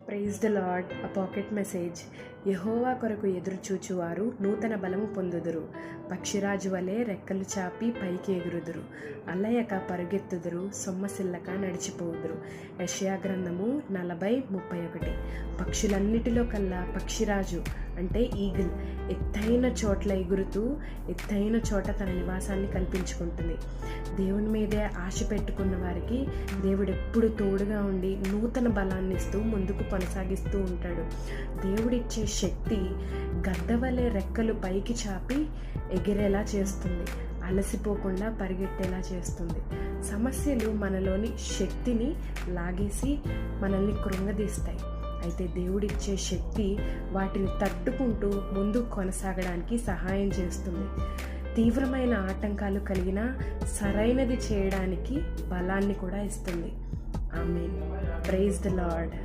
Praise the lord. A pocket message. యెహోవా కొరకు ఎదురుచూచువారు నూతన బలము పొందుదురు. పక్షిరాజు వలె రెక్కలు చాపి పైకి ఎగురుదురు. అల్లయక పరుగెత్తుదురు, సొమ్మసిల్లక నడిచిపోదురు. యెషయా గ్రంథము 40:31. పక్షులన్నిటిలో కల్లా పక్షిరాజు అంటే ఈగిల్ ఎత్తైన చోట్ల ఎగురుతూ ఎత్తైన చోట తన నివాసాన్ని కల్పించుకుంటుంది. దేవుని మీదే ఆశ పెట్టుకున్న వారికి దేవుడు ఎప్పుడు తోడుగా ఉండి నూతన బలాన్ని ఇస్తూ ముందుకు కొనసాగిస్తూ ఉంటాడు. దేవుడిచ్చే శక్తి గద్దవలే రెక్కలు పైకి చాపి ఎగిరేలా చేస్తుంది, అలసిపోకుండా పరిగెట్టేలా చేస్తుంది. సమస్యలు మనలోని శక్తిని లాగేసి మనల్ని కృంగదీస్తాయి. అయితే దేవుడిచ్చే శక్తి వాటిని తట్టుకుంటూ ముందుకు కొనసాగడానికి సహాయం చేస్తుంది. తీవ్రమైన ఆటంకాలు కలిగినా సరైనది చేయడానికి బలాన్ని కూడా ఇస్తుంది. ఆమేన్. Praise the lord.